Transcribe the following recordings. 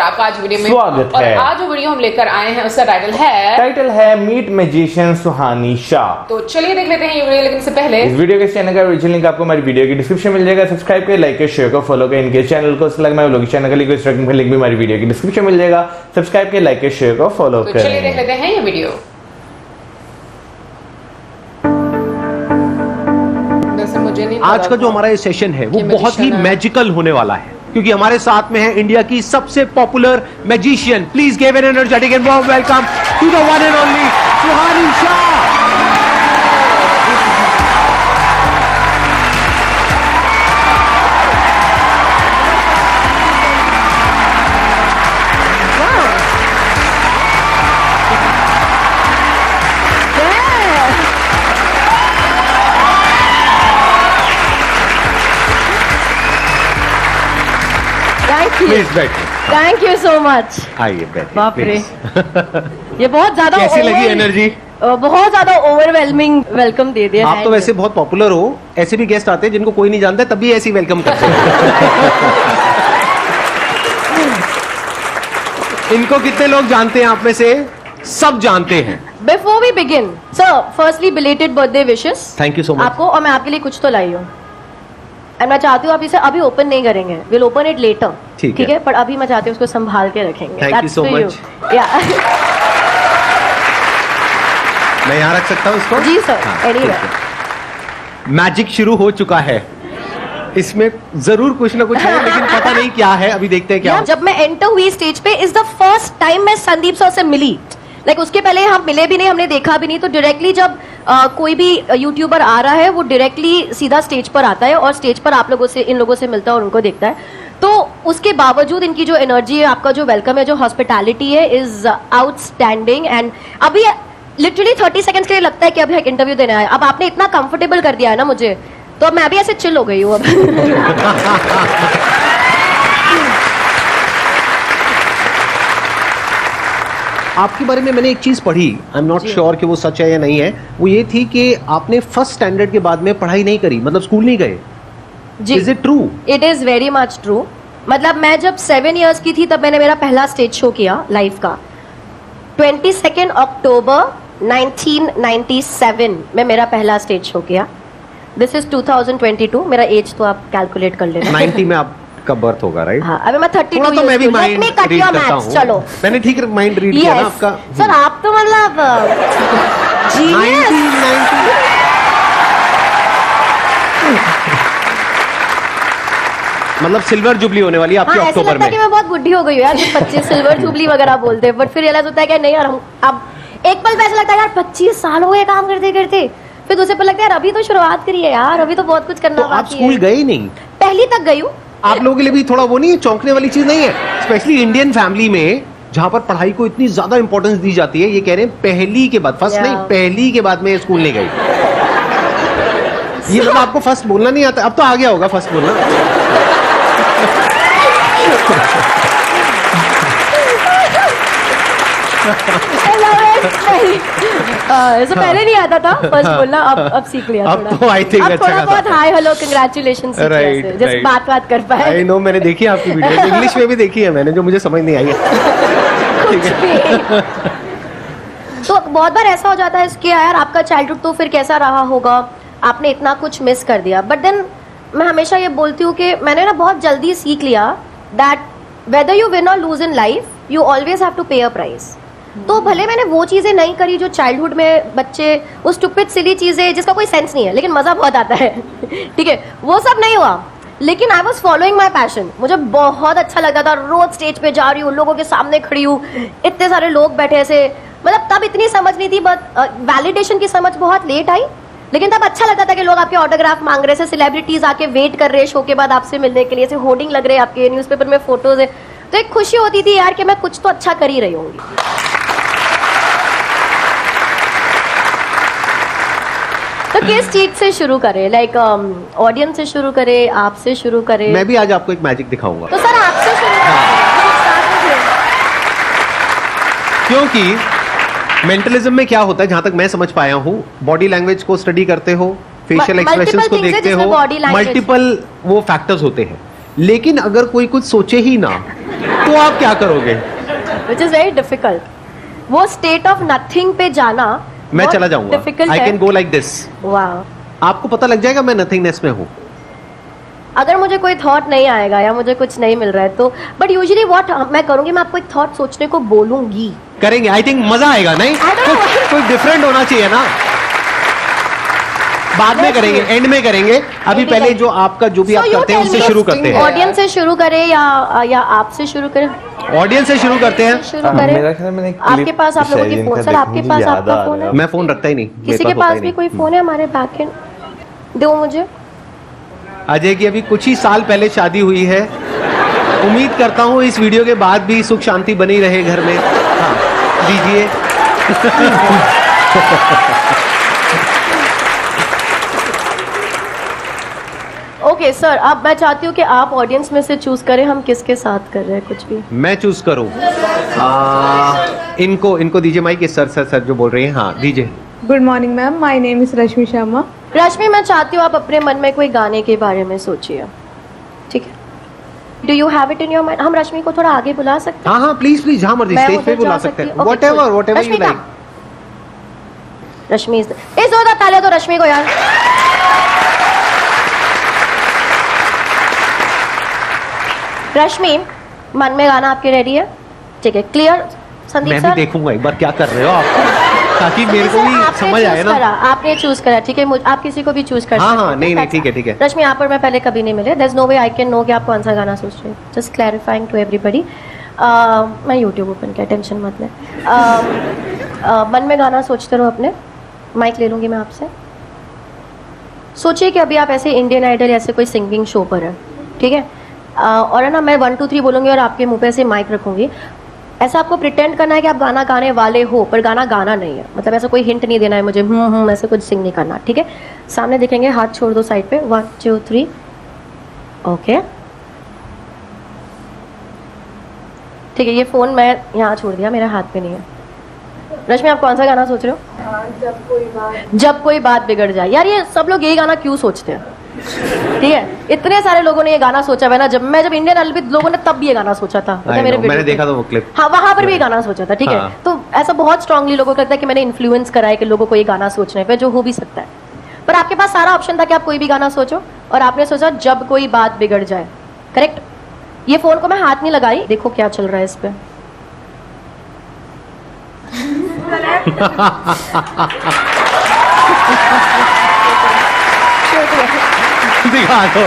आपका आज वीडियो में स्वागत और है। आज जो वीडियो हम लेकर आए हैं उसका टाइटल है मीट मैजिशियन सुहानी शाह। तो चलिए देख लेते हैं ये वीडियो, लेकिन इससे पहले इस वीडियो के चैनल का ओरिजिनल लिंक आपको हमारी वीडियो की डिस्क्रिप्शन मिल जाएगा। सब्सक्राइब करें, लाइक करें, शेयर करें, फॉलो करें। इनके चैनल को चैनल का लिंक भी हमारी वीडियो की डिस्क्रिप्शन मिल जाएगा। सब्सक्राइब करें, लाइक करें, शेयर करें, फॉलो तो करें। चलिए देख लेते हैं ये वीडियो। आज का जो हमारा ये सेशन है वो बहुत ही मैजिकल होने वाला है, क्योंकि हमारे साथ में है इंडिया की सबसे popular magician. Please give an energetic and warm welcome to the one and only Suhani Shah. Please बैठिए। Thank you so much. आइए बैठिए। बाप रे, please। ये बहुत ज्यादा कैसी लगी एनर्जी? बहुत ज्यादा ओवरवेलमिंग वेलकम दे दिया। आप तो वैसे बहुत पॉपुलर हो, ऐसे भी गेस्ट आते हैं जिनको कोई नहीं जानता तब भी ऐसी वेलकम करते हैं। इनको कितने लोग जानते हैं आप में से? सब जानते हैं। Before we begin sir, firstly belated birthday wishes thank you so much आपको, और मैं आपके लिए कुछ तो लाई हूँ। एंड मैं चाहती हूँ आप इसे अभी ओपन नहीं करेंगे, विल ओपन इट लेटर, ठीक है? पर अभी मैं चाहती हूँ उसको संभाल के रखेंगे। Thank you so much. मैं यहाँ रख सकता हूँ इसको? जी सर, एनीवे। मैजिक शुरू हो चुका है, इसमें जरूर कुछ ना कुछ है, लेकिन पता नहीं क्या है। अभी देखते हैं क्या। जब मैं एंटर हुई स्टेज पे, इज द फर्स्ट टाइम मैं संदीप सर से मिली। लाइक उसके पहले हम मिले भी नहीं, हमने देखा भी नहीं। तो डायरेक्टली जब कोई भी यूट्यूबर आ रहा है वो डायरेक्टली सीधा स्टेज पर आता है और स्टेज पर आप लोगों से, इन लोगों से मिलता है और उनको देखता है। तो उसके बावजूद इनकी जो एनर्जी है, आपका जो वेलकम है, जो हॉस्पिटैलिटी है, इज आउटस्टैंडिंग। एंड अभी लिटरली 30 सेकंड्स के लिए लगता है कि अभी एक इंटरव्यू देने आया। अब आपने इतना कंफर्टेबल कर दिया है ना मुझे, तो अब मैं अभी ऐसे चिल हो गई हूँ अब। आपके बारे में मैंने एक चीज पढ़ी, आई एम नॉट श्योर कि वो सच है या नहीं है। वो ये थी कि आपने फर्स्ट स्टैंडर्ड के बाद में पढ़ाई नहीं करी, मतलब स्कूल नहीं गए। जी, is it true? It is very much true. मतलब मैं जब 7 इयर्स की थी तब मैंने मेरा पहला स्टेज शो किया लाइफ का। 22 अक्टूबर 1997 में मेरा पहला स्टेज शो किया। This is 2022। मेरा एज तो आप कैलकुलेट कर लेना। 90 में आपका बर्थ होगा, राइट? हाँ, अभी मैं 32 थोड़ा तो मैं भी माइंड रीड करता हूँ। चलो, मैंने ठीक माइंड रीड किया ना आपका। सर आप तो मतलब जीनियस। 1990 मतलब सिल्वर जुबली होने वाली है आपकी हाँ, ऐसा अक्टूबर लगता है कि में। मैं बहुत बुढ़ी हो गई हूँ यार, 25 सिल्वर जुबली वगैरह बोलते हैं, बट फिर रियलाइज होता है कि नहीं यार, हम अब एक पल में ऐसा लगता है यार 25 साल हो गए काम करते करते। फिर दूसरे पल लगता है यार अभी तो शुरुआत करी है यार, अभी तो बहुत कुछ करना तो आप बाकी स्कूल है। गए ही नहीं? पहली तक गई हूँ। आप लोगों के लिए भी थोड़ा वो नहीं है, चौंकने वाली चीज नहीं है? स्पेशली इंडियन फैमिली में जहां पर पढ़ाई को इतनी ज्यादा इंपॉर्टेंस दी जाती है। ये कह रहे हैं पहली के बाद, फर्स्ट नहीं, पहली के बाद में स्कूल नहीं गई। ये जब आपको फर्स्ट बोलना नहीं आता, अब तो आ गया होगा फर्स्ट बोलना। ऐसा पहले नहीं आता था फर्स्ट बोलना, अब सीख लिया। अब तो आई थिंक अच्छा थोड़ा बहुत हाय हेलो कांग्रेचुलेशन जस्ट बात कर पाए। आई नो, मैंने देखी आपकी वीडियो, इंग्लिश में भी देखी है मैंने, जो मुझे समझ नहीं आई है। ठीक है। तो बहुत बार ऐसा हो जाता है कि यार आपका चाइल्डहुड तो फिर कैसा रहा होगा, आपने इतना कुछ मिस कर दिया। बट देन मैं हमेशा ये बोलती हूँ कि मैंने ना बहुत जल्दी सीख लिया that whether you win or lose in life, you always have to pay a price. तो भले मैंने वो चीजें नहीं करी जो चाइल्डहुड में बच्चे, वो स्टूपिड सिली चीजें जिसका कोई सेंस नहीं है लेकिन मजा बहुत आता है, ठीक है, वो सब नहीं हुआ। लेकिन I was following my passion. मुझे बहुत अच्छा लगता था, रोज स्टेज पे जा रही हूँ, लोगों के सामने खड़ी हूँ, इतने सारे लोग बैठे ऐसे। मतलब तब इतनी समझ नहीं थी, बट वैलिडेशन की समझ बहुत लेट आई। लेकिन तब अच्छा लगता था कि लोग आपके ऑटोग्राफ मांग रहे, सेलिब्रिटीज आके वेट कर रहे हैं शो के बाद आपसे मिलने के लिए, ऐसे होर्डिंग लग रहे हैं आपके, न्यूज़पेपर में फोटोज है। तो एक खुशी होती थी यार कि मैं कुछ तो अच्छा कर ही रही होंगी। तो किस चीज से शुरू करें? लाइक ऑडियंस से शुरू करें, आपसे शुरू करें? मैं भी आज आपको एक मैजिक दिखाऊंगा। तो सर आपसे शुरू करें। क्योंकि मेंटलिज्म में क्या होता है, जहां तक मैं समझ पाया हूँ, बॉडी लैंग्वेज को स्टडी करते हो, फेशियल एक्सप्रेशंस को देखते हो, मल्टीपल वो फैक्टर्स होते हैं। लेकिन अगर कोई कुछ सोचे ही ना तो आप क्या करोगे? Which is very difficult. वो स्टेट ऑफ नथिंग पे जाना मैं चला जाऊंगा. Difficult I can go like this. वाह. आपको पता लग जाएगा मैं नथिंगनेस में हूँ. अगर मुझे कोई थॉट नहीं आएगा या मुझे कुछ नहीं मिल रहा है तो, बट यूजुअली व्हाट मैं करूंगी, मैं आपको एक थॉट सोचने को बोलूंगी. करेंगे. आई थिंक मजा आएगा. नहीं कोई डिफरेंट होना चाहिए ना. बाद में करेंगे, एंड में करेंगे. अभी पहले जो आपका जो भी आप करते हैं उससे शुरू करते हैं. ऑडियंस से शुरू करें या आपसे शुरू करें? ऑडियंस से शुरू करते हैं. शुरू करें. मेरा ख्याल मैंने आपके पास आप लोगों की फोन, सर आपके पास आपका फोन है? मैं फोन रखता ही नहीं. किसी के पास भी कोई फोन है हमारे बैक एंड? दो मुझे. अजय की अभी कुछ ही साल पहले शादी हुई है. उम्मीद करता हूँ इस वीडियो के बाद भी सुख शांति बनी रहे घर में. हाँ दीजिए. ओके सर, अब मैं चाहती हूँ कि आप ऑडियंस में से चूज करें हम किसके साथ कर रहे हैं कुछ भी. मैं चूज करूँ. इनको दीजिए माइक. सर सर सर जो बोल रही हैं. हाँ दीजिए. Good morning ma'am, my name is Rashmi Sharma. Rashmi, मैं चाहती हूँ आप अपने मन में कोई गाने के बारे में सोचिए. ठीक है? Do you have it in your mind? हम रश्मि को थोड़ा आगे बुला सकते हैं? हाँ हाँ प्लीज प्लीज. जहाँ मर्जी मैं स्टेज पे उधर बुला जा सकते हैं. सकती हूँ. What ever you Rashmi like. का रश्मि इस जोरदार तालियां तो रश्मि को यार. रश्मि, मन में गाना आपके रेडी है? ठीक है, क्लियर? संदीप मैं सर, भी देखूंगा एक बार क्या कर रहे हो आप, ताकि मेरे को भी समझ आए ना. आपने चूज करा. ठीक है, आप किसी को भी चूज कर हाँ सकते हाँ हैं. नहीं नहीं ठीक है ठीक है. रश्मि, यहाँ पर मैं पहले कभी नहीं मिले. There is no way I can know कि आप कौन सा गाना सोच रहे हैं. Just clarifying to everybody. मैं यूट्यूब ओपन किया, टेंशन मत ले. मन में गाना सोचते रहो अपने. माइक ले लूंगी मैं आपसे. सोचिए कि अभी आप ऐसे इंडियन आइडल ऐसे कोई सिंगिंग शो पर है. ठीक है? और है ना, मैं 1 2 3 बोलूंगी और आपके मुंह पे से माइक रखूंगी. ऐसा आपको प्रिटेंड करना है कि आप गाना गाने वाले हो, पर गाना गाना नहीं है. मतलब ऐसा कोई हिंट नहीं देना है मुझे ऐसे कुछ सिंग नहीं करना. ठीक है? सामने दिखेंगे, हाथ छोड़ दो साइड पे. 1 2 3. ओके ठीक है. ये फोन मैं यहाँ छोड़ दिया, मेरे हाथ पे नहीं है. रश्मि, आप कौन सा गाना सोच रहे हो? जब कोई बात बिगड़ जाए. यार ये सब लोग यही गाना क्यों सोचते हैं? ठीक है, इतने सारे लोगों ने ये गाना सोचा है ना. जब इंडियन आइडल लोगों ने तब भी ये गाना सोचा था. मैंने देखा था वो क्लिप. हाँ, वहां पर भी ये गाना सोचा था. ठीक है, तो ऐसा बहुत स्ट्रांगली लोगों को लगता है कि मैंने इन्फ्लुएंस करा है कि लोगों को ये गाना सोचने पे, जो हो भी सकता है. पर आपके पास सारा ऑप्शन था कि आप कोई भी गाना सोचो, और आपने सोचा जब कोई बात बिगड़ जाए. करेक्ट? ये फोन को मैं हाथ नहीं लगाई. देखो क्या चल रहा है इस पे. दिखा दो.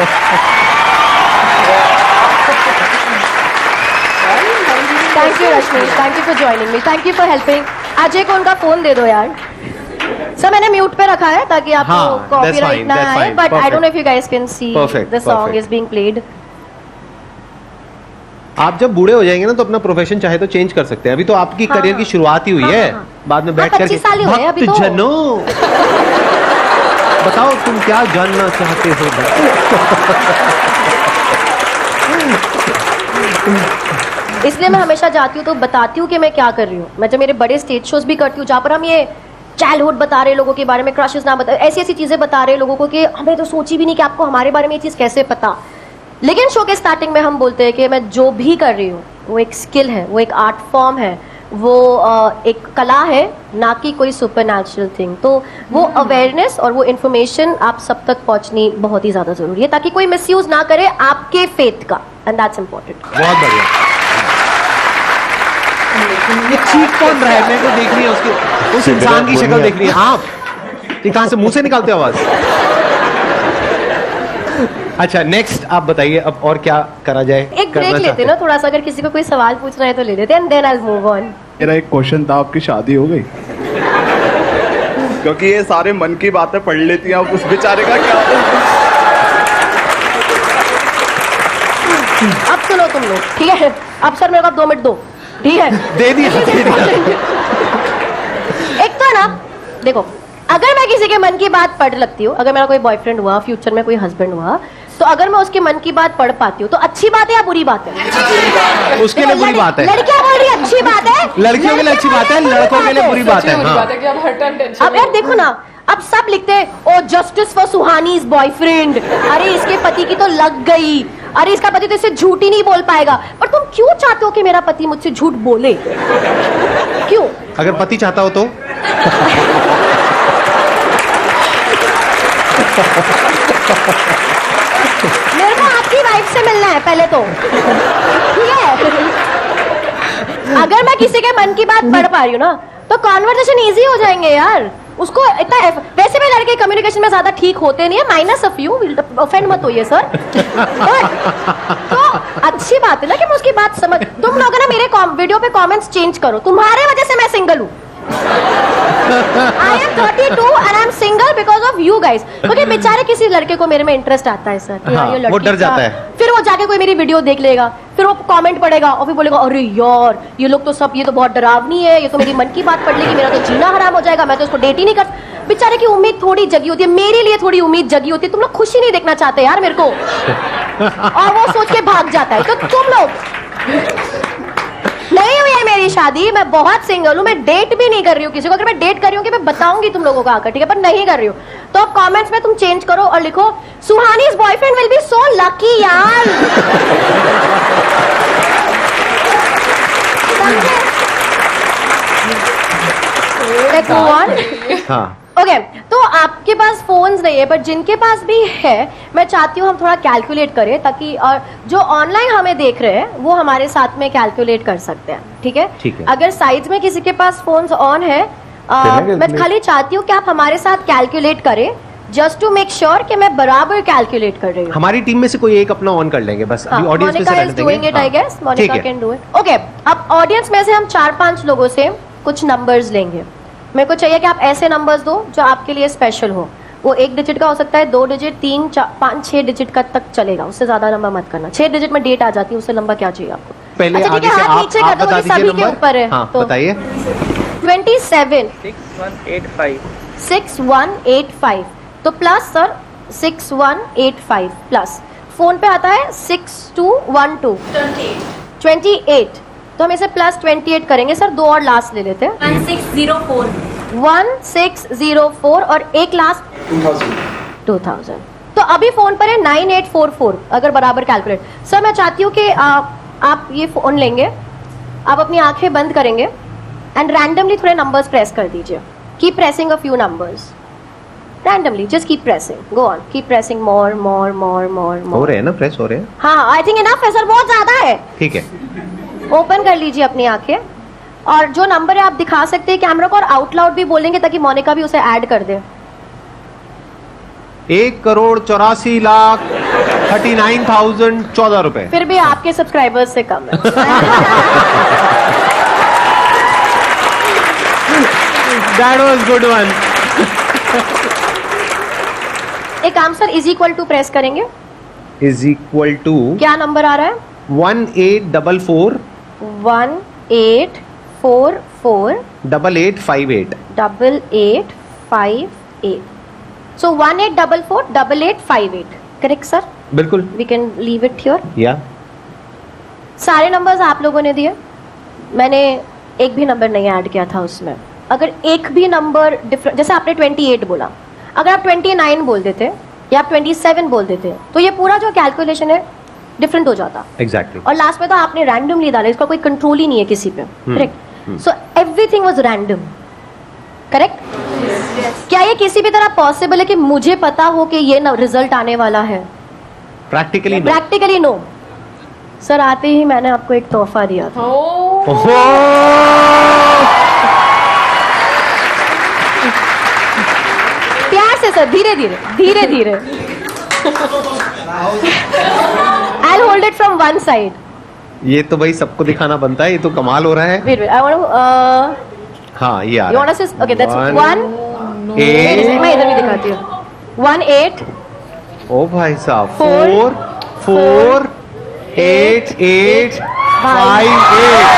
Thank you Rashmi, thank you for joining me, thank you for helping. Ajay को उनका फोन दे दो यार. सर मैंने म्यूट पे रखा है ताकि आपको हाँ, कॉपीराइट ना that's आए. fine, but I perfect. Don't know if you guys can see Perfect, the song perfect. Is being played. आप जब बूढ़े हो जाएंगे ना तो अपना प्रोफेशन चाहे तो चेंज कर सकते हैं. अभी तो आपकी हाँ, करियर की शुरुआत ही हुई हाँ, है. हाँ. बाद में बैठ 25 साल ही हुए हैं अभी तो. जनों, बताओ तुम क्या जानना चाहते हो. इसलिए मैं हमेशा जाती हूँ तो बताती हूँ कि मैं क्या कर रही हूँ. मैं जब मेरे बड़े स्टेज शोज भी करती हूँ जहाँ पर हम ये चाइल्डहुड बता रहे लोगों के बारे में, क्रशेस ना बता, ऐसी ऐसी चीजें बता रहे लोगों को कि हमें तो सोची भी नहीं कि आपको हमारे बारे में ये चीज कैसे पता. लेकिन शो के स्टार्टिंग में हम बोलते हैं कि मैं जो भी कर रही हूँ वो एक स्किल है, वो एक आर्ट फॉर्म है, वो एक कला है, ना कि कोई सुपरनैचुरल थिंग. तो वो अवेयरनेस और वो इन्फॉर्मेशन आप सब तक पहुंचनी बहुत ही ज्यादा जरूरी है ताकि कोई मिसयूज ना करे आपके फेथ का. And that's important. बहुत बढ़िया. ये चीख कौन रहा है? मेरे को देख रही है उसकी, उस इंसान की शक्ल देख रही है. आप ये कहां से मुंह से निकालते हो आवाज? अच्छा नेक्स्ट आप बताइए अब और क्या करा जाए. एक ब्रेक लेते ना थोड़ा सा. अगर किसी को कोई सवाल पूछना है तो ले लेते हैं, and then I will move on. मेरा एक क्वेश्चन था, आपकी शादी हो गई? क्योंकि ये सारे मन की बातें पढ़ लेती हैं, अब उस बेचारे का क्या? अब सुनो तुम लोग, ठीक है? अब सर मेरे को 2 मिनट दो. ठीक है, दे दिया. एक तो है ना, देखो, अगर मैं किसी के मन की बात पढ़ लगती हूँ, अगर मेरा कोई बॉयफ्रेंड हुआ, फ्यूचर में कोई हस्बैंड हुआ, तो अगर मैं उसके मन की बात पढ़ पाती हूँ तो अच्छी बात है या बुरी बात है? उसके लिए बुरी बात है. लड़कियां बोल रही है अच्छी बात है, लड़कियों के लिए अच्छी बात है, लड़कों के लिए बुरी बात है. हाँ. बात है कि आप हर टाइम टेंशन अब यार देखो ना, अब सब लिखते हैं ओ जस्टिस फॉर सुहानीज बॉयफ्रेंड. अरे इसके पति की तो लग गई. अरे इसका पति तो इससे झूठ ही नहीं बोल पाएगा। पर तुम क्यों चाहते हो कि मेरा पति मुझसे झूठ बोले? क्यों? अगर पति चाहता हो तो मेरे को आपकी वाइफ से मिलना है पहले तो, ठीक है? अगर मैं किसी के मन की बात पढ़ पा रही हूँ ना, तो कॉन्वर्सेशन इजी हो जाएंगे यार। उसको इतना वैसे भी लड़के कम्युनिकेशन में ज्यादा ठीक होते नहीं है, माइनस ऑफ यू, ऑफेंड मत होइए सर। तो अच्छी बात है ना कि मैं उसकी बात समझ। तुम लोग ना मेरे वीडियो पे कमेंट्स चेंज करो, तुम्हारे वजह से मैं सिंगल हूँ। I am 32 and I am single because of you guys। क्योंकि बेचारे किसी लड़के को मेरे में इंटरेस्ट आता है सर, हाँ, ये लड़की वो डर जाता है। फिर वो जाके कोई मेरी वीडियो देख लेगा, फिर वो कमेंट पढ़ेगा और फिर बोलेगा अरे यार ये लोग तो सब, ये तो बहुत डरावनी है, ये तो मेरी मन की बात पढ़ लेगी, मेरा तो जीना हराम हो जाएगा, मैं तो इसको डेट ही नहीं कर। बेचारे की उम्मीद थोड़ी जगी होती है, मेरे लिए थोड़ी उम्मीद जगी होती है। तुम लोग खुशी नहीं देखना चाहते यार मेरे को, और वो सोच के भाग जाता है। तो तुम लोग नहीं हुई है मेरी शादी, मैं बहुत सिंगल हूँ, मैं डेट भी नहीं कर रही हूँ किसी को। अगर मैं डेट कर रही हूँ कि मैं बताऊंगी तुम लोगों को आकर, ठीक है, पर नहीं कर रही हूँ। तो अब कमेंट्स में तुम चेंज करो और लिखो सुहानी's boyfriend will be so lucky यार। Let's move on। हाँ ओके तो आपके पास फोन्स नहीं है, पर जिनके पास भी है, मैं चाहती हूँ हम थोड़ा कैलकुलेट करें, ताकि और जो ऑनलाइन हमें देख रहे हैं वो हमारे साथ में कैलकुलेट कर सकते हैं, ठीक है? ठीक है। अगर साइड्स में किसी के पास फोन्स ऑन है, मैं खाली चाहती हूँ कि आप हमारे साथ कैलकुलेट करें, जस्ट टू मेक श्योर कि मैं बराबर कैलकुलेट कर रही हूँ। हमारी टीम में से कोई एक अपना ऑन कर लेंगे बस। अभी ऑडियंस में से रहने देंगे। Doing it I guess, Monica can do it. Okay, अब ऑडियंस में से हम 4-5 लोगों से कुछ नंबर्स लेंगे। मेरे को चाहिए कि आप ऐसे नंबर्स दो जो आपके लिए स्पेशल हो। वो 1 डिजिट का हो सकता है, 2 डिजिट, 3, 4, 5, 6 डिजिट का तक चलेगा, उससे ज्यादा नंबर मत करना। 6 डिजिट में डेट आ जाती है, उससे लंबा क्या चाहिए आपको? पहले अच्छा ठीक आगे है, से हाथ नीचे कर दो, बता क्योंकि सभी दीजिए के नंबर। ऊपर है। हाँ, तो बताइए। 27 6185 6185, तो प्लस सर 6185 प्लस फोन पे आता है 6212 28, तो हम इसे प्लस 28 करेंगे सर। 2 और लास्ट ले लेते हैं, 1604 और एक लास्ट 2000। तो अभी फोन पर है 9844, अगर बराबर कैलकुलेट। सर मैं चाहती हूँ कि आप ये फोन लेंगे, आप अपनी आंखें बंद करेंगे एंड रैंडमली थोड़े नंबर्स प्रेस कर दीजिए। Keep pressing a few numbers randomly, just keep pressing, go on, keep pressing more more more more हो मोर। रहे हैं ना, प्रेस हो रहे हैं। हाँ आई थिंक इनफ है सर, बहुत ज्यादा है। ठीक है, ओपन कर लीजिए अपनी आंखें, और जो नंबर है आप दिखा सकते हैं कैमरा को, और आउट लाउड भी बोलेंगे ताकि मोनिका भी उसे ऐड कर दे। 1,84,39,014 रुपए। फिर भी आपके सब्सक्राइबर्स से कम है। That was good one। एक काम sir, is equal to press करेंगे, इज इक्वल टू क्या नंबर आ रहा है? 1844 1844 8858। 8858। So 1844 8858, correct sir? बिल्कुल, we can leave it here. या सारे नंबर्स आप लोगों ने दिए, मैंने एक भी नंबर नहीं ऐड किया था उसमें। अगर एक भी नंबर डिफरेंट, जैसे आपने 28 बोला, अगर आप 29 बोल देते या आप 27 बोल देते, तो ये पूरा जो कैलकुलेशन है डिफरेंट हो जाता। एग्जैक्टली। और लास्ट में तो आपने रैंडमली डाला, इसका कोई कंट्रोल ही नहीं है किसी पे, correct? So everything was random, correct? क्या ये किसी भी तरह पॉसिबल है कि मुझे पता हो कि ये रिजल्ट आने वाला है? Practically practically no sir. आते ही मैंने आपको एक तोहफा दिया था। प्यार से सर, धीरे धीरे धीरे धीरे। I'll hold it from one side। ये तो भाई सबको दिखाना बनता है, ये तो कमाल हो रहा है। Wait, I want to, हाँ, ये आ you रहा want to say, okay, that's 1, है। मैं इधर भी दिखाती हूँ। 1 8 ओ भाई साहब, 4 4 8 8 5 8।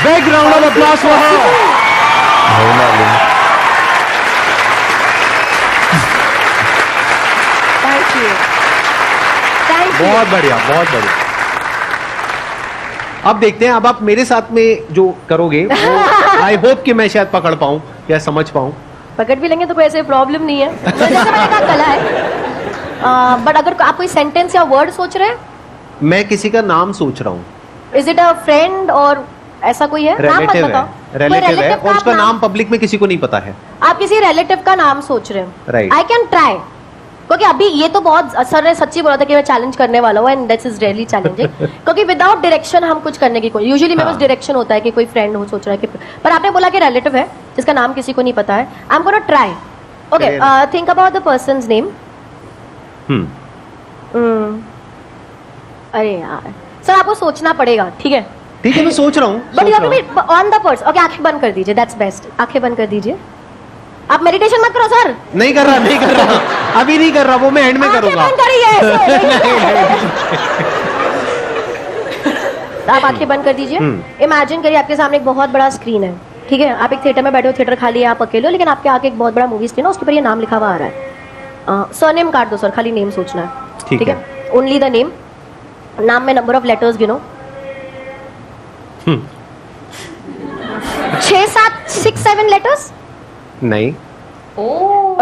Big round of applause for her। Thank you, thank you। बहुत बढ़िया, बहुत बढ़िया। अब देखते हैं, अब आप मेरे साथ में जो करोगे वो आई होप कि मैं शायद पकड़ पाऊं या समझ पाऊं। पकड़ भी लेंगे तो कोई ऐसे प्रॉब्लम नहीं है, जैसे मैंने कहा कला है। बट अगर आप कोई सेंटेंस या वर्ड सोच रहे हैं, मैं किसी का नाम सोच रहा हूँ। इज इट अ फ्रेंड और ऐसा कोई है? नाम मत रिलेटिव बताओ। है, रिलेटिव है, और उसका नाम पब्लिक में किसी को नहीं पता है। आप किसी रिलेटिव का नाम सोच रहे हो, Right. आई कैन ट्राई, क्योंकि अभी ये तो बहुत सर ने सच्ची बोला था कि मैं चैलेंज करने वाला हूँ, and that's is really challenging, क्योंकि विदाउट डायरेक्शन हम कुछ करने की कोई, यूजुअली मेरे पास डायरेक्शन होता है कि कोई फ्रेंड हो सोच रहा है कि, पर आपने बोला कि रिलेटिव है जिसका नाम किसी को नहीं पता है। I am gonna try. Okay, think about the persons name. अरे यार सर, आपको सोचना पड़ेगा, ठीक है? ठीक है, मैं सोच रहा हूँ। But you have to be on the person. Okay, आंखें बंद कर दीजिए, दैट्स बेस्ट। आंखें बंद कर दीजिए। आप मेडिटेशन मत करो सर। नहीं कर रहा, नहीं कर रहा, अभी नहीं कर रहा, वो मैं एंड में करूंगा। आंखें बंद करिए। आप आंखें बंद कर दीजिए। इमेजिन करिए आपके सामने एक बहुत बड़ा स्क्रीन है, ठीक है? आप एक थिएटर में बैठे हो, थिएटर खाली है, आप अकेले हो, लेकिन आपके आगे एक बहुत बड़ा मूवी स्क्रीन है, उसके ऊपर ये नाम लिखा हुआ आ रहा है। सरनेम काट दो सर, खाली नेम सोचना है, ठीक है? Only the name. नाम में नंबर ऑफ लेटर्स गिनो। 6, 7, 6, 7 लेटर्स? नहीं।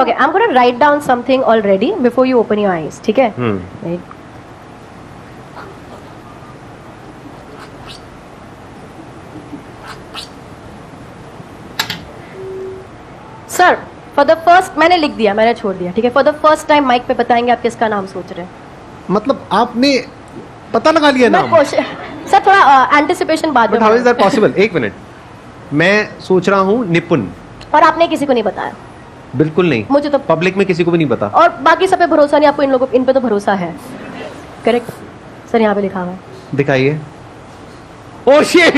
Okay, I'm going to write down something already before you open your eyes, ठीक है? Right. Sir, for the first, मैंने लिख दिया, मैंने छोड़ दिया, ठीक है? For the first time mike पे बताएंगे आप किसका नाम सोच रहे हैं। मतलब आपने पता लगा लिया मैं नाम? कोशिश, सर थोड़ा एंटिसिपेशन बाद में। But how is that possible? एक मिनट, मैं सोच रहा हूँ निपुण। और आपने किसी को नहीं बताया? बिल्कुल नहीं, मुझे तो पब्लिक में किसी को भी नहीं पता। और बाकी सब पे भरोसा नहीं, आपको इन लोगों इन पे तो भरोसा है, करेक्ट? सर यहाँ पे लिखा हुआ है। दिखाइए। Oh shit!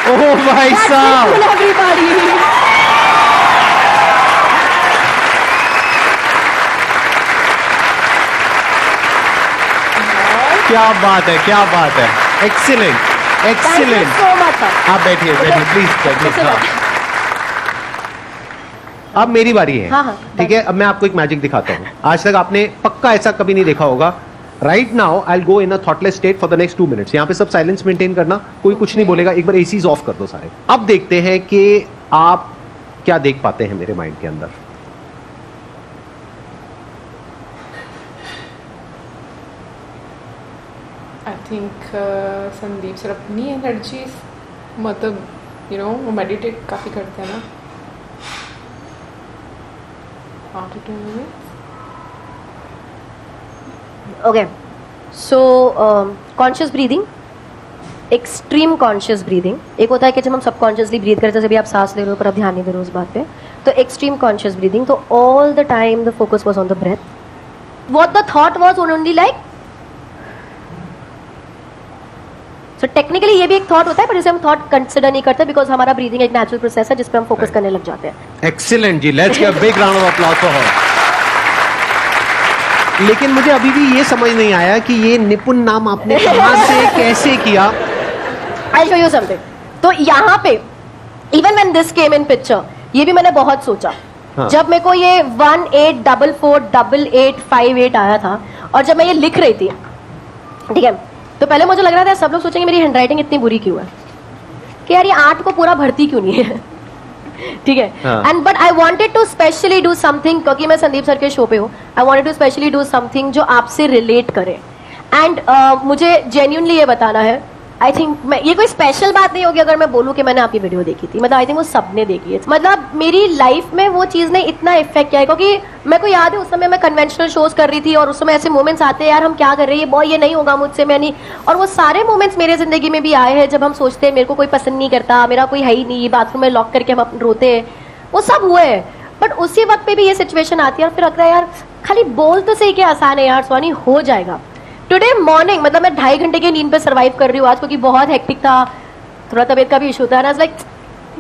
ओह भाई साहब, क्या बात है, क्या बात है, excellent, excellent. So much sir. आप बैठिए, बैठिए प्लीज, बैठिए। हाँ। अब मेरी बारी है, हाँ, हाँ, ठीक है? अब मैं आपको एक मैजिक दिखाता हूँ। आज तक आपने पक्का ऐसा कभी नहीं देखा होगा। Right now I will go in a thoughtless state for the next 2 minutes. यहाँ पे सब साइलेंस मेंटेन करना, कोई कुछ नहीं बोलेगा। एक बार एसीज ऑफ कर दो सारे। अब देखते हैं कि आप क्या देख पाते हैं मेरे माइंड के अंदर। आई थिंक संदीप सर अपनी एनर्जी, मतलब वो मेडिटेट काफ़ी करते हैं ना। After 2 minutes। Okay, so conscious breathing, extreme conscious breathing. एक होता है कि जब हम सबकॉन्शियसली ब्रीथ करते हैं, जैसे भी आप सांस ले रहे हो पर आप ध्यान नहीं दे रहे हो उस बात पे, तो एक्सट्रीम कॉन्शियस ब्रीदिंग। तो all the time the focus was on the breath. What the thought was only like, so technically ये भी एक थॉट होता है, पर इसे हम थॉट कंसिडर नहीं करते, बिकॉज हमारा ब्रीदिंग एक नेचुरल प्रोसेस है जिस पे हम फोकस करने लग जाते हैं। एक्सीलेंट जी, let's give a big round of applause for her. लेकिन मुझे अभी भी ये समझ नहीं आया कि ये निपुण नाम आपने कहां से कैसे किया। I'll show you something. तो यहाँ पे even when this came in picture, ये भी मैंने बहुत सोचा। हाँ. जब मेरे को ये 18448858 आया था, और जब मैं ये लिख रही थी, ठीक है, तो पहले मुझे लग रहा था सब लोग सोचेंगे मेरी हैंडराइटिंग इतनी बुरी क्यों है, कि यार ये 8 को पूरा भरती क्यों नहीं है। ठीक है, and but I wanted to specially do something, क्योंकि मैं संदीप सर के शो पे हूँ, I wanted to specially do something जो आपसे रिलेट करे। एंड मुझे जेन्युइनली ये बताना है, आई थिंक मैं, ये कोई स्पेशल बात नहीं होगी अगर मैं बोलूँ कि मैंने आपकी वीडियो देखी थी, मतलब आई थिंक वो सबने देखी है। मतलब मेरी लाइफ में वो चीज़ ने इतना इफेक्ट किया है, क्योंकि मेरे को याद है उस समय मैं कन्वेंशनल शोज कर रही थी, और उस समय ऐसे मोमेंट्स आते हैं, यार हम क्या कर रहे हैं, बॉय ये नहीं होगा मुझसे, मैं नहीं। और वो सारे मोमेंट्स मेरे जिंदगी में भी आए हैं जब हम सोचते हैं मेरे को कोई पसंद नहीं करता, मेरा कोई है ही नहीं, बाथरूम में लॉक करके हम रोते हैं, वो सब हुए हैं। बट उसी वक्त पे भी ये सिचुएशन आती है, और फिर लगता है यार खाली बोल तो सही, क्या आसान है यार स्वानी, हो जाएगा। टुडे मॉर्निंग, मतलब मैं 2.5 घंटे की नींद पे सर्वाइव कर रही हूँ आज, क्योंकि बहुत हेक्टिक था, थोड़ा तबीयत का भी इशू था, ना like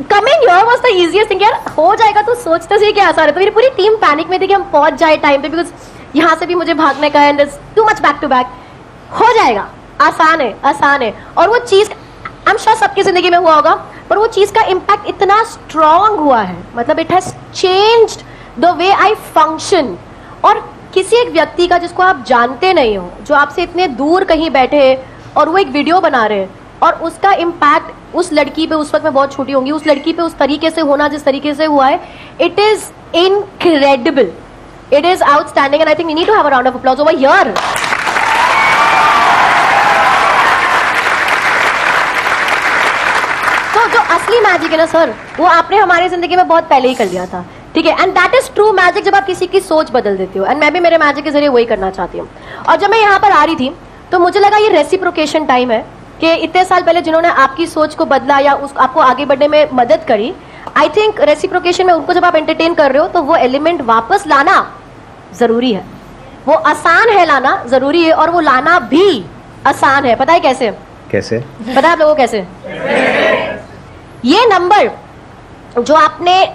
coming here was the easiest thing, यार हो जाएगा, तो सोचते सही क्या आसान है। तो मेरी पूरी टीम पैनिक में थी कि हम पहुंच जाए टाइम पे, बिकॉज यहाँ से भी मुझे भागने का है, too much back to back. हो जाएगा, आसान है, आसान है। और वो चीज आई एम श्योर सबकी जिंदगी में हुआ होगा, पर वो चीज का इम्पैक्ट इतना स्ट्रांग हुआ है, मतलब it has changed the way I function. और किसी एक व्यक्ति का जिसको आप जानते नहीं हो, जो आपसे इतने दूर कहीं बैठे और वो एक वीडियो बना रहे हैं, और उसका इम्पैक्ट उस लड़की पे, उस वक्त मैं बहुत छोटी होंगी, उस लड़की पे उस तरीके से होना जिस तरीके से हुआ है, it is incredible, it is outstanding, and I think we need to have a round of applause over here. तो जो असली मैजिक है ना सर, वो आपने हमारी जिंदगी में बहुत पहले ही कर लिया था, ठीक है. And that is true magic, जब आप किसी की सोच बदल देते हो. एंड मैं भी मेरे मैजिक के जरिए वही करना चाहती हूँ. और जब मैं यहाँ पर आ रही थी तो मुझे लगा ये रेसिप्रोकेशन टाइम है कि इतने साल पहले जिन्होंने आपकी सोच को बदला या आपको आगे बढ़ने में मदद करी, आई थिंक रेसिप्रोकेशन में उनको जब आप एंटरटेन कर रहे हो तो वो एलिमेंट वापस लाना जरूरी है. वो आसान है लाना, जरूरी है, और वो लाना भी आसान है. पता है कैसे? कैसे पता है आप लोगों को कैसे? ये नंबर जो आपने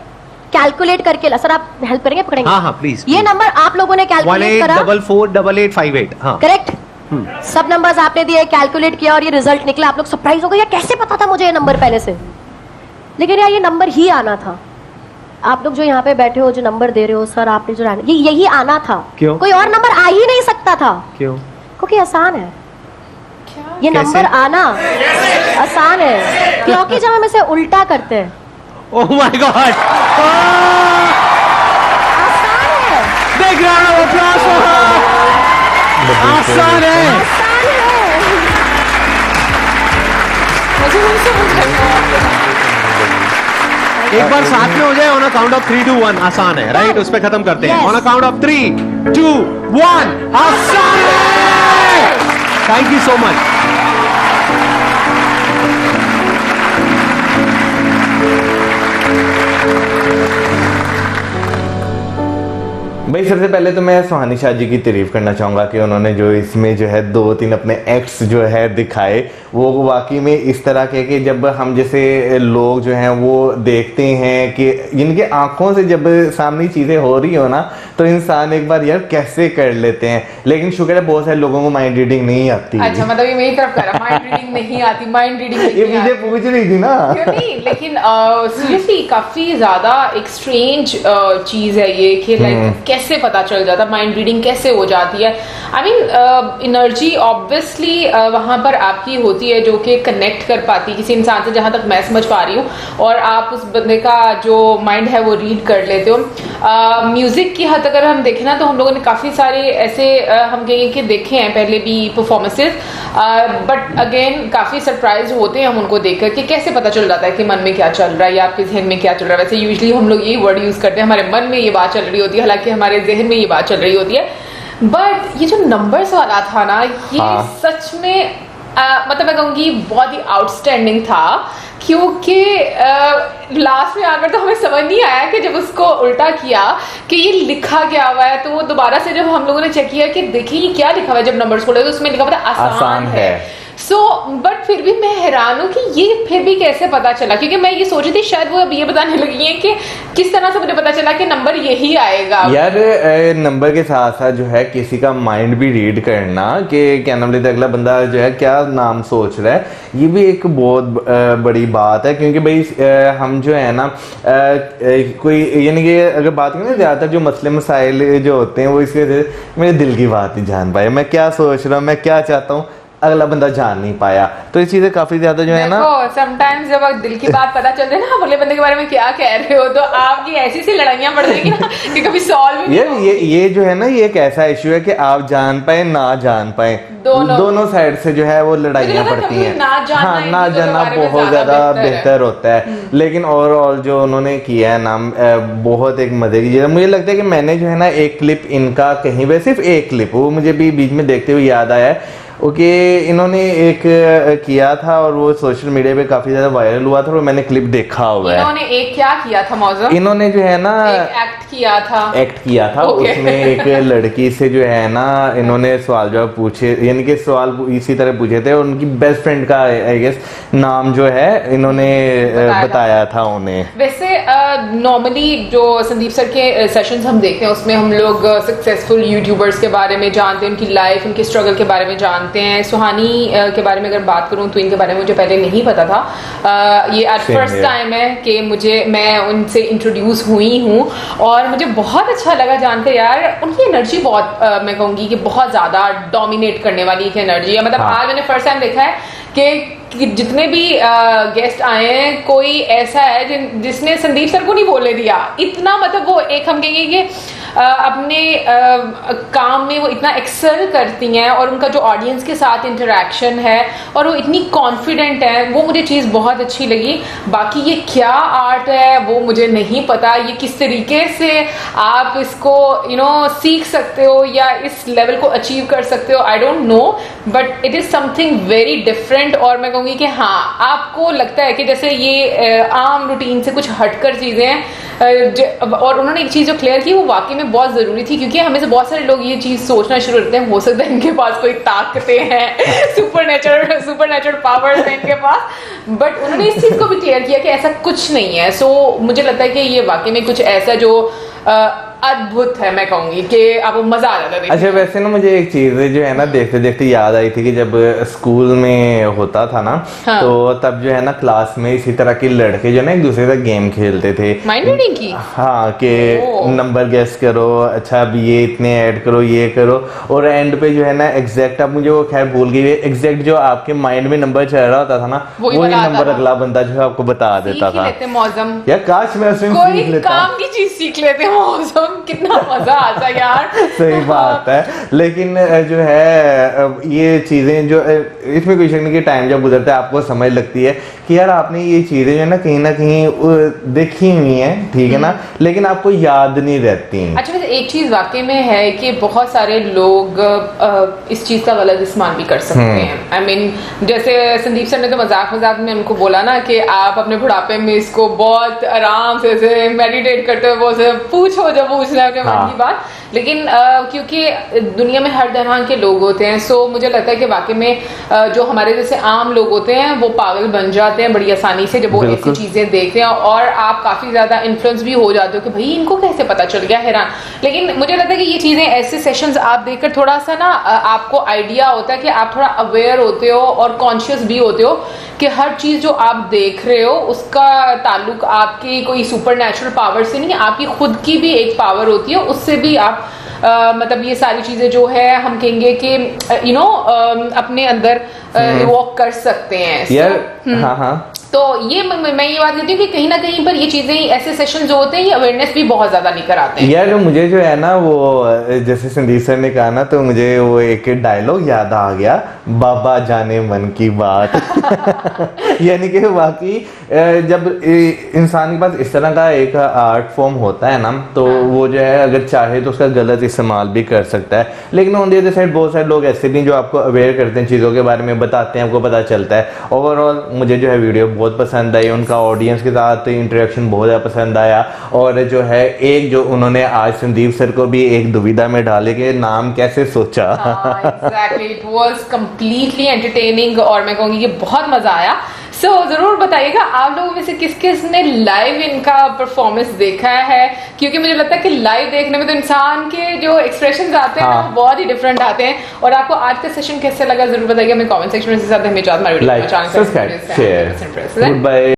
कैलकुलेट करके, सर आप हेल्प करेंगे, पकड़ेंगे? हाँ प्लीज. ये नंबर आप लोगों ने कैलकुलेट करा, 18448858. हाँ करेक्ट. सब नंबर्स आपने दिए, कैलकुलेट किया और ये रिजल्ट निकला. आप लोग सरप्राइज हो गए, यार कैसे पता था मुझे ये नंबर पहले से? लेकिन यार ये नंबर ही आना था. आप लोग जो यहाँ पे बैठे हो, जो नंबर दे रहे हो, सर आपने जो ये यही आना था. क्यों? कोई और नंबर आ ही नहीं सकता था. क्यों? क्योंकि आसान है. ये कैसे? नंबर आना आसान है, क्योंकि जब हम इसे उल्टा करते हैं, ओह माय गॉड, आसान है. Big round of applause for हर. आसान है. आसान है. मुझे नहीं समझ आया. एक बार साथ में हो जाए, ऑन अ काउंट ऑफ 3, 2, 1. आसान है, राइट? उस पे खत्म करते हैं. Yes. On a count of 3, 2, 1. आसान है. Thank you so much. भाई सबसे पहले तो मैं सुहानी शाह जी की तारीफ करना चाहूँगा कि उन्होंने जो इसमें जो है 2-3 अपने एक्ट्स जो है दिखाए, वो वाकई में इस तरह के कि जब हम जैसे लोग जो हैं वो देखते हैं कि इनके आंखों से जब सामने चीज़ें हो रही हो ना, तो इंसान एक बार यार कैसे कर लेते हैं. लेकिन शुक्र है बहुत सारे लोगों को माइंड रीडिंग नहीं आती. अच्छा, मतलब ये मेरी तरफ करा, माइंड रीडिंग नहीं आती, माइंड रीडिंग ये नहीं मुझे आती. पूछ रही थी ना. क्यों नहीं, लेकिन सीरियसली काफी ज्यादा एक स्ट्रेंज चीज है ये कि लाइक कैसे पता चल जाता, माइंड रीडिंग कैसे हो जाती है. आई मीन एनर्जी ऑब्वियसली वहां पर आपकी होती है जो कि कनेक्ट कर पाती है किसी इंसान से, जहां तक मैं समझ पा रही हूँ, और आप उस बंदे का जो माइंड है वो रीड कर लेते हो. म्यूजिक की हद अगर हम देखें ना, तो हम लोगों ने काफी सारे ऐसे हम कहेंगे कि देखे हैं पहले भी परफॉर्मेंसेस, बट अगेन काफी सरप्राइज होते हैं हम उनको देखकर कि कैसे पता चल जाता है कि मन में क्या चल रहा है या आपके जहन में क्या चल रहा है. वैसे यूजुअली हम लोग यही वर्ड यूज करते हैं, हमारे मन में ये बात चल रही होती है, हालांकि हमारे जहन में ये बात चल रही होती है. बट ये जो नंबर्स वाला था ना, ये सच में मतलब मैं कहूँगी बहुत ही आउटस्टैंडिंग था, क्योंकि लास्ट में आकर तो हमें समझ नहीं आया कि जब उसको उल्टा किया कि ये लिखा क्या हुआ है, तो वो दोबारा से जब हम लोगों ने चेक किया कि देखिए ये क्या लिखा हुआ है, जब नंबर्स खोले तो उसमें लिखा हुआ था आसान है. सो बट फिर भी मैं हैरान हूँ कि ये फिर भी कैसे पता चला, क्योंकि मैं ये सोच रही थी शायद वो अब ये बताने लगी है कि किस तरह से मुझे पता चला कि नंबर यही आएगा. यार नंबर के साथ साथ जो है किसी का माइंड भी रीड करना कि क्या नाम लेते अगला बंदा जो है क्या नाम सोच रहा है, ये भी एक बहुत बड़ी बात है. क्योंकि भाई हम जो है ना कोई यानी कि अगर बात करें ना, ज़्यादातर जो मसले मसाइल जो होते हैं वो इसके मेरे दिल की बात नहीं जान पाए, मैं क्या सोच रहा हूँ, मैं क्या चाहता हूँ, अगला बंदा जान नहीं पाया. तो ये चीजें काफी ज्यादा जो है ना, समटाइम्स जब दिल की बात पता चलती है ना, अगले बंदे के बारे में क्या कह रहे हो, तो आपकी ऐसी सी लड़ाइयां बढ़ जाएंगी ना कि कभी सॉल्व नहीं. ये जो है ना, ये एक ऐसा इश्यू है कि आप जान पाए ना जान पाए, दोनों साइड से जो है वो लड़ाइयां पड़ती हैं. हाँ, ना जानना बहुत ज्यादा बेहतर होता है. लेकिन ओवरऑल जो उन्होंने किया है ना, बहुत एक मजे की चीज. मुझे लगता है कि मैंने जो है ना एक क्लिप इनका कहीं पे, सिर्फ एक क्लिप, वो मुझे भी बीच में देखते हुए याद आया है. ओके, इन्होंने एक किया था और वो सोशल मीडिया पे काफी ज्यादा वायरल हुआ था और मैंने क्लिप देखा हुआ है. इन्होंने एक क्या किया था मौजूद, इन्होंने जो है ना एक्ट किया था. उसमें एक लड़की से जो है ना इन्होंने सवाल जवाब पूछे, यानी कि सवाल इसी तरह पूछे थे. उनकी बेस्ट फ्रेंड का आई गेस नाम जो है इन्होंने बताया था उन्हें. वैसे नॉर्मली जो संदीप सर के सेशंस हम देखते हैं उसमें हम लोग सक्सेसफुल यूट्यूबर्स के बारे में जानते हैं, उनकी लाइफ, उनके स्ट्रगल के बारे में जानते हैं. सुहानी के बारे में अगर बात करूं तो इनके बारे में मुझे पहले नहीं पता था. ये आज फर्स्ट टाइम है कि मैं उनसे इंट्रोड्यूस हुई हूं और मुझे बहुत अच्छा लगा जानकर. यार उनकी एनर्जी बहुत मैं कहूंगी कि बहुत ज्यादा डोमिनेट करने वाली एक एनर्जी है. मतलब आज मैंने फर्स्ट टाइम देखा है कि कि जितने भी गेस्ट आए हैं कोई ऐसा है जिसने संदीप सर को नहीं बोलने दिया। इतना मतलब वो एक हम कहेंगे कि अपने काम में वो इतना एक्सेल करती हैं और उनका जो ऑडियंस के साथ इंटरेक्शन है और वो इतनी कॉन्फिडेंट है, वो मुझे चीज़ बहुत अच्छी लगी। बाकी ये क्या आर्ट है वो मुझे नहीं पता, ये किस तरीके से आप इसको सीख सकते हो या इस लेवल को अचीव कर सकते हो, I don't know, but it is something very different. और मैं कहूँगी कि हाँ, आपको लगता है कि जैसे ये आम रूटीन से कुछ हटकर चीज़ें हैं। और उन्होंने एक चीज़ जो क्लियर की वो वाकई में बहुत ज़रूरी थी, क्योंकि हमें से बहुत सारे लोग ये चीज़ सोचना शुरू करते हैं, हो सकता है इनके पास कोई ताकतें हैं, सुपर नेचुरल पावर्स हैं इनके पास, बट उन्होंने इस चीज़ को भी क्लियर किया कि ऐसा कुछ नहीं है। सो मुझे लगता है कि ये वाकई में कुछ ऐसा जो अद्भुत है, मैं कहूंगी कि आपको मजा आ जाता है। अच्छा, वैसे ना मुझे एक चीज जो है ना देखते देखते याद आई थी कि जब स्कूल में होता था ना, हाँ। तो तब जो है ना क्लास में इसी तरह के लड़के जो ना एक दूसरे से गेम खेलते थे, माइंड रीडिंग की। हाँ, कि नंबर गेस करो, अच्छा अब ये इतने ऐड करो, ये करो, और एंड पे जो है ना एग्जैक्ट, अब मुझे वो खैर भूल गई, एग्जैक्ट जो आपके माइंड में नंबर चल रहा होता था ना, वही नंबर अगला बंदा जो है आपको बता देता था। मौसम या काश मैं उसमें सीख लेता, काम की चीज सीख लेते मौसम, कितना मजा आता यार। सही बात है। लेकिन जो है ये चीजें जो इसमें कोई शक नहीं कि टाइम जब गुजरता है आपको समझ लगती है कि यार आपने ये चीजें जो है ना कहीं देखी हुई है, ठीक है ना, लेकिन आपको याद नहीं रहती। अच्छा, वैसे एक चीज वाकई में है कि बहुत सारे लोग इस चीज का गलत इस्तेमाल भी कर सकते हैं। आई मीन जैसे संदीप सर ने तो मजाक में उनको बोला ना कि आप अपने बुढ़ापे में इसको बहुत आराम से मेडिटेट करते हो, वो से पूछो जो पूछना है मन की बात। लेकिन क्योंकि दुनिया में हर तरह के लोग होते हैं, सो मुझे लगता है कि वाकई में जो हमारे जैसे आम लोग होते हैं वो पागल बन जाते हैं बड़ी आसानी से जब वो ऐसी चीजें देखते हैं, और आप काफी ज्यादा इन्फ्लुएंस भी हो जाते हो कि भाई इनको कैसे पता चल गया, हैरान। लेकिन मुझे लगता है कि ये चीजें, ऐसे सेशंस आप देखकर थोड़ा सा ना आपको आइडिया होता है कि आप थोड़ा अवेयर होते हो और कॉन्शियस भी होते हो कि हर चीज जो आप देख रहे हो उसका ताल्लुक आपकी कोई सुपर नेचुरल पावर से नहीं, आपकी खुद की भी एक पावर होती है, उससे भी आप मतलब ये सारी चीजें जो है हम कहेंगे कि अपने अंदर इवोक कर सकते हैं। यार हाँ, तो ये मैं ये बात कहती हूँ कि कहीं ना कहीं पर ये चीजें, ऐसे सेशन जो होते हैं, ये अवेयरनेस भी बहुत ज्यादा लेकर आते हैं। यार मुझे जो है ना वो जैसे संदीप सर ने कहा ना, तो मुझे वो एक डायलॉग याद आ गया, बाबा जाने मन की बात। यानी कि वाकई जब इंसान के पास इस तरह का एक आर्ट फॉर्म होता है ना, तो वो जो है अगर चाहे तो उसका गलत इस्तेमाल भी कर सकता है। लेकिन ऑन द अदर साइड बहुत सारे लोग ऐसे भी जो आपको अवेयर करते हैं, चीज़ों के बारे में बताते हैं, आपको पता चलता है। ओवरऑल मुझे जो है वीडियो बहुत पसंद आई, उनका ऑडियंस के साथ इंटरेक्शन बहुत ज़्यादा पसंद आया, और जो है एक जो उन्होंने आज संदीप सर को भी एक दुविधा में डाले के नाम कैसे सोचा। Exactly, it was completely entertaining, और मैं कहूँगी कि बहुत मजा आया। सो जरूर बताइएगा आप लोगों में से किस किस ने लाइव इनका परफॉर्मेंस देखा है, क्योंकि मुझे लगता है कि लाइव देखने में तो इंसान के जो एक्सप्रेशंस आते हैं वो बहुत ही डिफरेंट आते हैं। और आपको आज का सेशन कैसे लगा जरूर बताइएगा, मैं कमेंट सेक्शन में से साथ हमें like, subscribe, share, good bye.